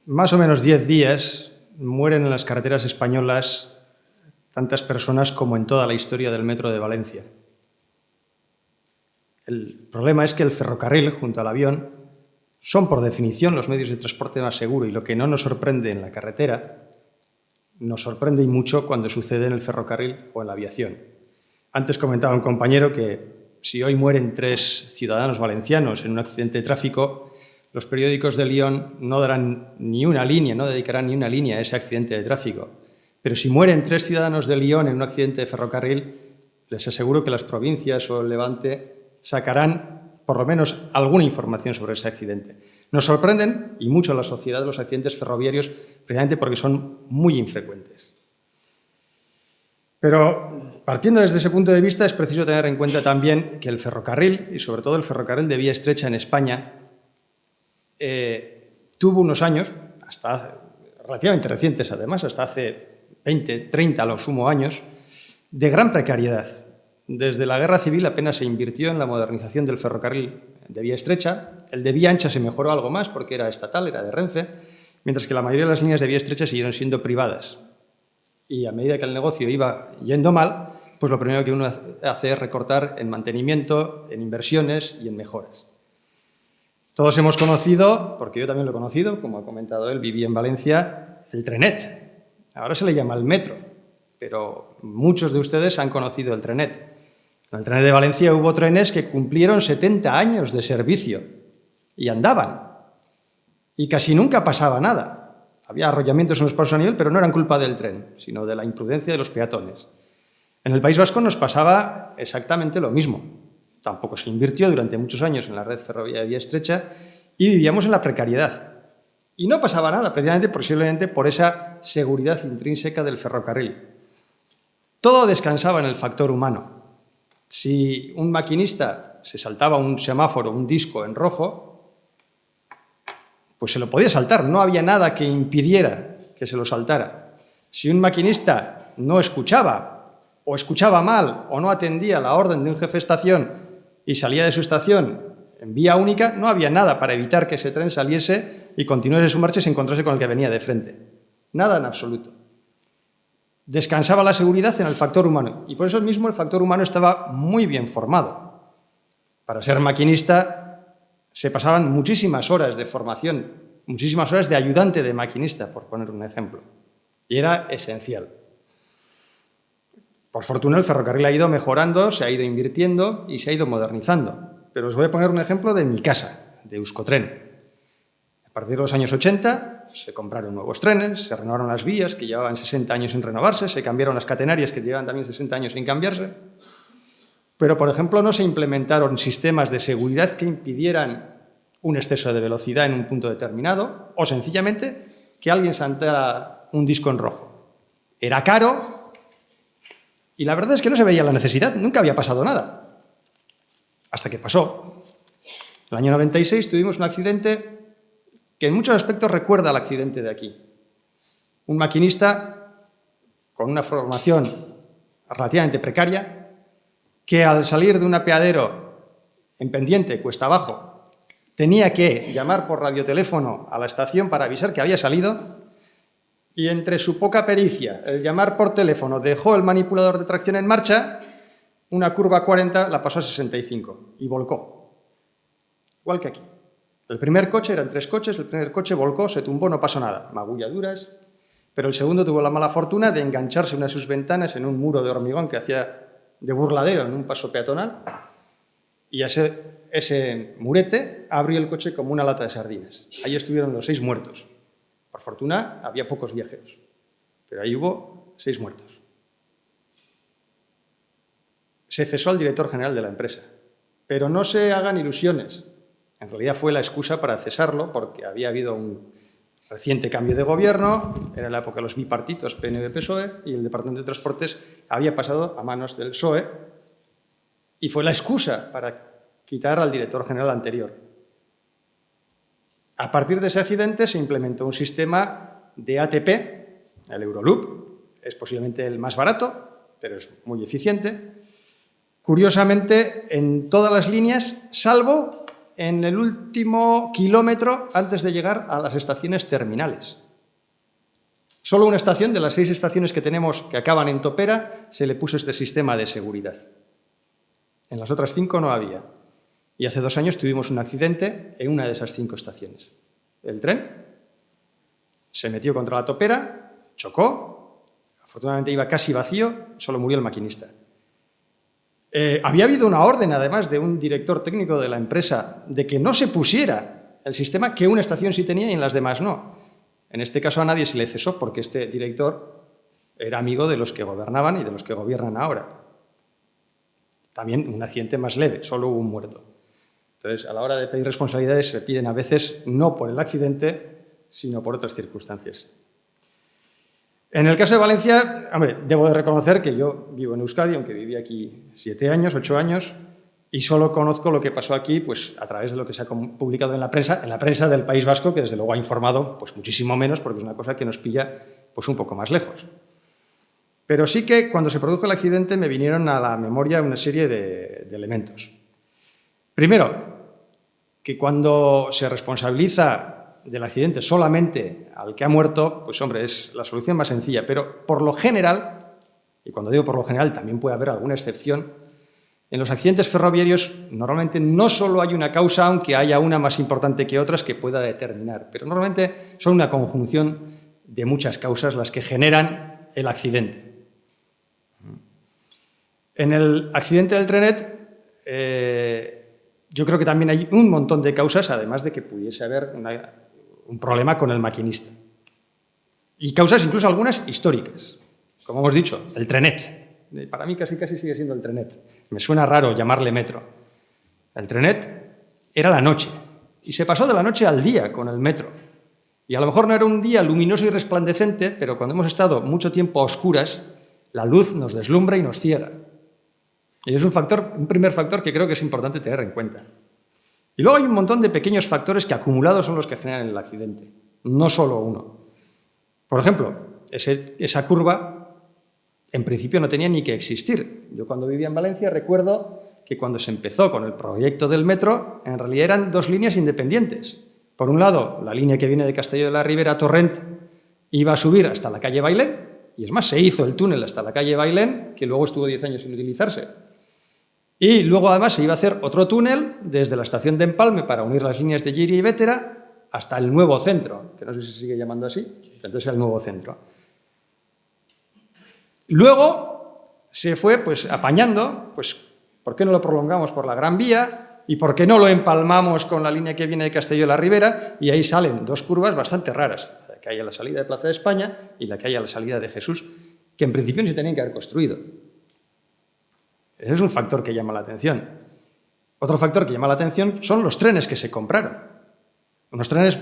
Más o menos 10 días mueren en las carreteras españolas tantas personas como en toda la historia del metro de Valencia. El problema es que el ferrocarril, junto al avión, son por definición los medios de transporte más seguros, y lo que no nos sorprende en la carretera nos sorprende y mucho cuando sucede en el ferrocarril o en la aviación. Antes comentaba un compañero que si hoy mueren 3 ciudadanos valencianos en un accidente de tráfico, los periódicos de Lyon no darán ni una línea, no dedicarán ni una línea a ese accidente de tráfico. Pero si mueren 3 ciudadanos de Lyon en un accidente de ferrocarril, les aseguro que las provincias o el Levante sacarán por lo menos alguna información sobre ese accidente. Nos sorprenden, y mucho a la sociedad, los accidentes ferroviarios, precisamente porque son muy infrecuentes. Pero, partiendo desde ese punto de vista, es preciso tener en cuenta también que el ferrocarril, y sobre todo el ferrocarril de vía estrecha en España, tuvo unos años, hasta relativamente recientes además, hasta hace 20, 30 a lo sumo años, de gran precariedad. Desde la Guerra Civil apenas se invirtió en la modernización del ferrocarril de vía estrecha. El de vía ancha se mejoró algo más porque era estatal, era de Renfe, mientras que la mayoría de las líneas de vía estrecha siguieron siendo privadas. Y a medida que el negocio iba yendo mal, pues lo primero que uno hace es recortar en mantenimiento, en inversiones y en mejoras. Todos hemos conocido, porque yo también lo he conocido, como ha comentado él, viví en Valencia, el trenet. Ahora se le llama el metro, pero muchos de ustedes han conocido el trenet. En el trenet de Valencia hubo trenes que cumplieron 70 años de servicio y andaban. Y casi nunca pasaba nada. Había arrollamientos en los pasos a nivel, pero no eran culpa del tren, sino de la imprudencia de los peatones. En el País Vasco nos pasaba exactamente lo mismo. Tampoco se invirtió durante muchos años en la red ferroviaria de vía estrecha y vivíamos en la precariedad. Y no pasaba nada, precisamente posiblemente por esa seguridad intrínseca del ferrocarril. Todo descansaba en el factor humano. Si un maquinista se saltaba un semáforo, un disco en rojo, pues se lo podía saltar, no había nada que impidiera que se lo saltara. Si un maquinista no escuchaba, o escuchaba mal, o no atendía la orden de un jefe de estación y salía de su estación en vía única, no había nada para evitar que ese tren saliese y continuase su marcha y se encontrase con el que venía de frente. Nada en absoluto. Descansaba la seguridad en el factor humano, y por eso mismo el factor humano estaba muy bien formado. Para ser maquinista se pasaban muchísimas horas de formación, muchísimas horas de ayudante de maquinista, por poner un ejemplo, y era esencial. Por fortuna el ferrocarril ha ido mejorando, se ha ido invirtiendo y se ha ido modernizando. Pero os voy a poner un ejemplo de mi casa, de Euskotren. A partir de los años 80 se compraron nuevos trenes, se renovaron las vías que llevaban 60 años sin renovarse, se cambiaron las catenarias que llevaban también 60 años sin cambiarse. Pero, por ejemplo, no se implementaron sistemas de seguridad que impidieran un exceso de velocidad en un punto determinado o sencillamente que alguien saltara un disco en rojo. Era caro. Y la verdad es que no se veía la necesidad, nunca había pasado nada. Hasta que pasó. En el año 96 tuvimos un accidente que en muchos aspectos recuerda al accidente de aquí. Un maquinista con una formación relativamente precaria que al salir de un apeadero en pendiente, cuesta abajo, tenía que llamar por radioteléfono a la estación para avisar que había salido. Y entre su poca pericia, el llamar por teléfono, dejó el manipulador de tracción en marcha, una curva 40 la pasó a 65 y volcó. Igual que aquí. El primer coche, eran 3 coches, el primer coche volcó, se tumbó, no pasó nada, magulladuras, pero el segundo tuvo la mala fortuna de engancharse una de sus ventanas en un muro de hormigón que hacía de burladero en un paso peatonal y ese murete abrió el coche como una lata de sardinas. Ahí estuvieron los 6 muertos. Por fortuna, había pocos viajeros, pero ahí hubo 6 muertos. Se cesó al director general de la empresa, pero no se hagan ilusiones. En realidad fue la excusa para cesarlo porque había habido un reciente cambio de gobierno, era la época de los bipartitos PNV-PSOE y el Departamento de Transportes había pasado a manos del PSOE y fue la excusa para quitar al director general anterior. A partir de ese accidente se implementó un sistema de ATP, el Euroloop, es posiblemente el más barato, pero es muy eficiente. Curiosamente, en todas las líneas, salvo en el último kilómetro antes de llegar a las estaciones terminales. Solo una estación de las 6 estaciones que tenemos que acaban en Topera se le puso este sistema de seguridad. En las otras 5 no había. Y hace 2 años tuvimos un accidente en una de esas 5 estaciones. El tren se metió contra la topera, chocó, afortunadamente iba casi vacío, solo murió el maquinista. Había habido una orden, además, de un director técnico de la empresa de que no se pusiera el sistema que una estación sí tenía y en las demás no. En este caso a nadie se le cesó porque este director era amigo de los que gobernaban y de los que gobiernan ahora. También un accidente más leve, solo hubo un muerto. Entonces, a la hora de pedir responsabilidades se piden a veces no por el accidente, sino por otras circunstancias. En el caso de Valencia, hombre, debo de reconocer que yo vivo en Euskadi, aunque viví aquí 7 años, 8 años, y solo conozco lo que pasó aquí pues, a través de lo que se ha publicado en la prensa del País Vasco, que desde luego ha informado pues, muchísimo menos, porque es una cosa que nos pilla pues, un poco más lejos. Pero sí que cuando se produjo el accidente me vinieron a la memoria una serie de elementos. Primero, que cuando se responsabiliza del accidente solamente al que ha muerto, pues hombre, es la solución más sencilla, pero por lo general, y cuando digo por lo general también puede haber alguna excepción, en los accidentes ferroviarios normalmente no solo hay una causa, aunque haya una más importante que otras que pueda determinar, pero normalmente son una conjunción de muchas causas las que generan el accidente. En el accidente del trenet, yo creo que también hay un montón de causas, además de que pudiese haber un problema con el maquinista. Y causas incluso algunas históricas. Como hemos dicho, el trenet. Para mí casi sigue siendo el trenet. Me suena raro llamarle metro. El trenet era la noche. Y se pasó de la noche al día con el metro. Y a lo mejor no era un día luminoso y resplandecente, pero cuando hemos estado mucho tiempo a oscuras, la luz nos deslumbra y nos ciega. Y es un primer factor que creo que es importante tener en cuenta. Y luego hay un montón de pequeños factores que acumulados son los que generan el accidente, no solo uno. Por ejemplo, esa curva en principio no tenía ni que existir. Yo cuando vivía en Valencia recuerdo que cuando se empezó con el proyecto del metro, en realidad eran 2 líneas independientes. Por un lado, la línea que viene de Castelló de la Ribera a Torrent iba a subir hasta la calle Bailén, y es más, se hizo el túnel hasta la calle Bailén, que luego estuvo 10 años sin utilizarse. Y luego, además, se iba a hacer otro túnel desde la estación de Empalme para unir las líneas de Llíria y Bétera hasta el nuevo centro, que no sé si se sigue llamando así, pero entonces era el nuevo centro. Luego se fue pues, apañando, pues, ¿por qué no lo prolongamos por la Gran Vía? ¿Y por qué no lo empalmamos con la línea que viene de Castelló de la Ribera? Y ahí salen 2 curvas bastante raras, la que hay a la salida de Plaza de España y la que hay a la salida de Jesús, que en principio ni se tenían que haber construido. Ese es un factor que llama la atención. Otro factor que llama la atención son los trenes que se compraron. Unos trenes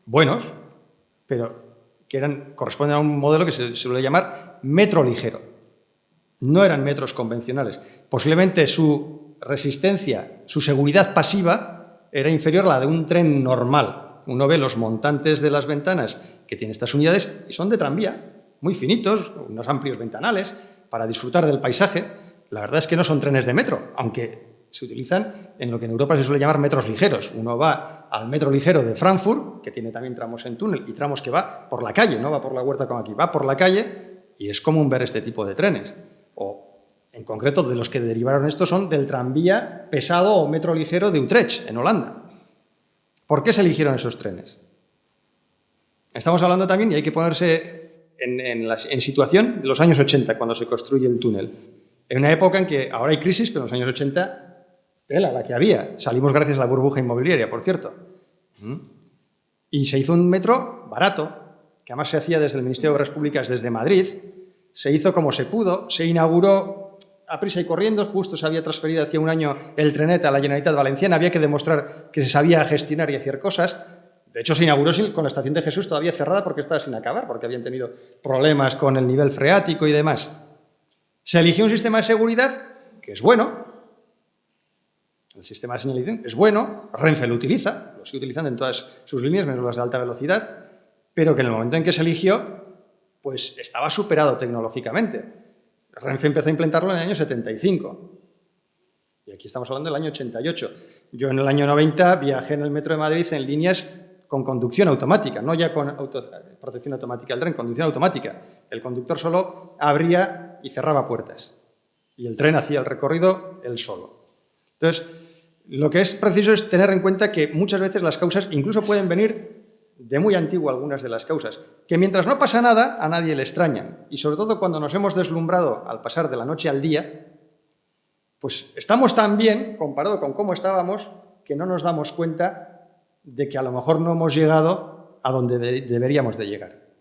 buenos, pero que corresponden a un modelo que se suele llamar metro ligero. No eran metros convencionales. Posiblemente su resistencia, su seguridad pasiva era inferior a la de un tren normal. Uno ve los montantes de las ventanas que tienen estas unidades y son de tranvía, muy finitos, unos amplios ventanales para disfrutar del paisaje. La verdad es que no son trenes de metro, aunque se utilizan en lo que en Europa se suele llamar metros ligeros. Uno va al metro ligero de Frankfurt, que tiene también tramos en túnel, y tramos que va por la calle, no va por la huerta como aquí, va por la calle, y es común ver este tipo de trenes. O, en concreto, de los que derivaron esto son del tranvía pesado o metro ligero de Utrecht, en Holanda. ¿Por qué se eligieron esos trenes? Estamos hablando también, y hay que ponerse en situación de los años 80, cuando se construye el túnel. En una época en que ahora hay crisis, pero en los años 80, la que había. Salimos gracias a la burbuja inmobiliaria, por cierto. Y se hizo un metro barato, que además se hacía desde el Ministerio de Obras Públicas, desde Madrid. Se hizo como se pudo, se inauguró a prisa y corriendo, justo se había transferido hacía un año el trenet a la Generalitat Valenciana, había que demostrar que se sabía gestionar y hacer cosas. De hecho, se inauguró con la estación de Jesús todavía cerrada porque estaba sin acabar, porque habían tenido problemas con el nivel freático y demás. Se eligió un sistema de seguridad que es bueno. El sistema de señalización es bueno, Renfe lo utiliza, lo sigue utilizando en todas sus líneas, menos las de alta velocidad, pero que en el momento en que se eligió, pues estaba superado tecnológicamente. Renfe empezó a implementarlo en el año 75. Y aquí estamos hablando del año 88. Yo en el año 90 viajé en el metro de Madrid en líneas con conducción automática, no ya con protección automática del tren, conducción automática. El conductor solo abría y cerraba puertas y el tren hacía el recorrido él solo. Entonces, lo que es preciso es tener en cuenta que muchas veces las causas incluso pueden venir de muy antiguo, algunas de las causas, que mientras no pasa nada a nadie le extrañan y sobre todo cuando nos hemos deslumbrado al pasar de la noche al día, pues estamos tan bien comparado con cómo estábamos que no nos damos cuenta de que a lo mejor no hemos llegado a donde deberíamos de llegar.